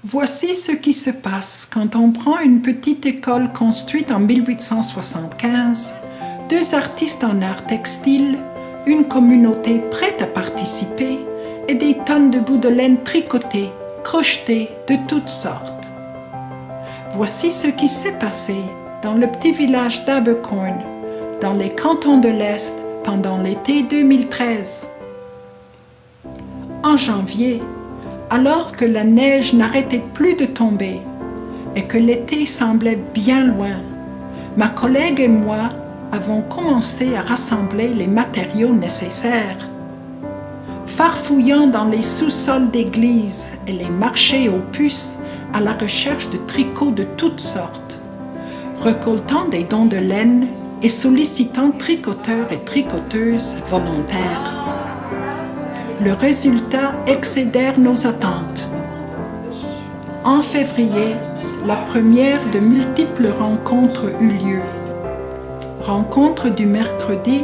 Voici ce qui se passe quand on prend une petite école construite en 1875, deux artistes en art textile, une communauté prête à participer et des tonnes de bouts de laine tricotés, crochetés de toutes sortes. Voici ce qui s'est passé dans le petit village d'Abercorn, dans les cantons de l'Est, pendant l'été 2013. En janvier, alors que la neige n'arrêtait plus de tomber et que l'été semblait bien loin, ma collègue et moi avons commencé à rassembler les matériaux nécessaires. Farfouillant dans les sous-sols d'églises et les marchés aux puces à la recherche de tricots de toutes sortes, récoltant des dons de laine et sollicitant tricoteurs et tricoteuses volontaires. Le résultat excédèrent nos attentes. En février, la première de multiples rencontres eut lieu. Rencontres du mercredi,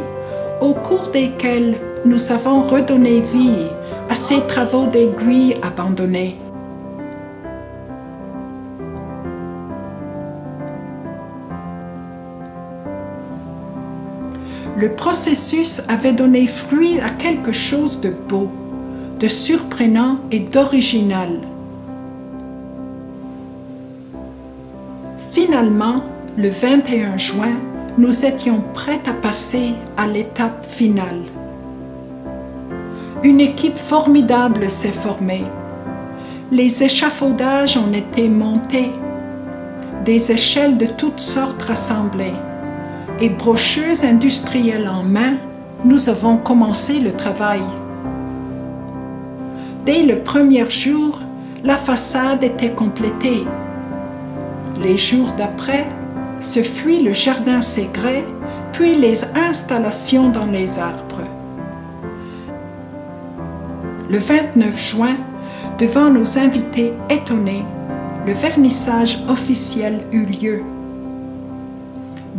au cours desquelles nous avons redonné vie à ces travaux d'aiguille abandonnés. Le processus avait donné fruit à quelque chose de beau, de surprenant et d'original. Finalement, le 21 juin, nous étions prêts à passer à l'étape finale. Une équipe formidable s'est formée. Les échafaudages ont été montés, des échelles de toutes sortes rassemblées. Et brocheuses industrielles en main, nous avons commencé le travail. Dès le premier jour, la façade était complétée. Les jours d'après, ce fut le jardin Ségré, puis les installations dans les arbres. Le 29 juin, devant nos invités étonnés, le vernissage officiel eut lieu.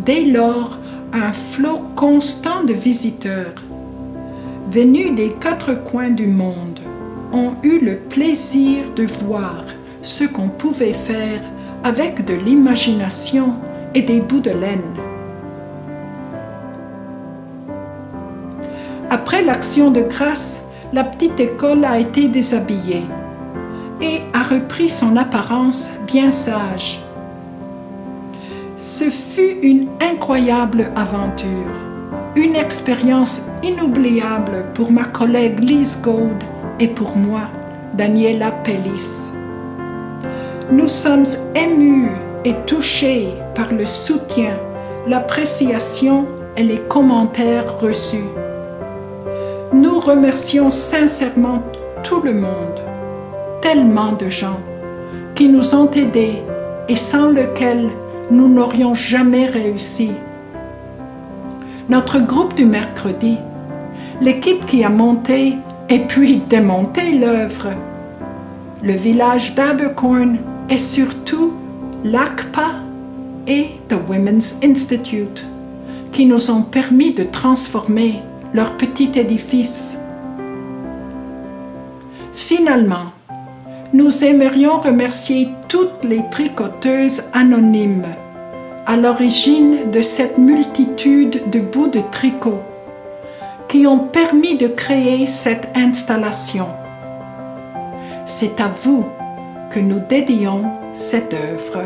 Dès lors, un flot constant de visiteurs, venus des quatre coins du monde, ont eu le plaisir de voir ce qu'on pouvait faire avec de l'imagination et des bouts de laine. Après l'action de grâce, la petite école a été déshabillée et a repris son apparence bien sage. Ce fut une incroyable aventure, une expérience inoubliable pour ma collègue Lise Gold et pour moi, Daniela Pellis. Nous sommes émus et touchés par le soutien, l'appréciation et les commentaires reçus. Nous remercions sincèrement tout le monde, tellement de gens qui nous ont aidés et sans lesquels nous n'aurions jamais réussi. Notre groupe du mercredi, l'équipe qui a monté et puis démonté l'œuvre, le village d'Abercorn et surtout l'ACPA et The Women's Institute qui nous ont permis de transformer leur petit édifice. Finalement, nous aimerions remercier toutes les tricoteuses anonymes à l'origine de cette multitude de bouts de tricot qui ont permis de créer cette installation. C'est à vous que nous dédions cette œuvre.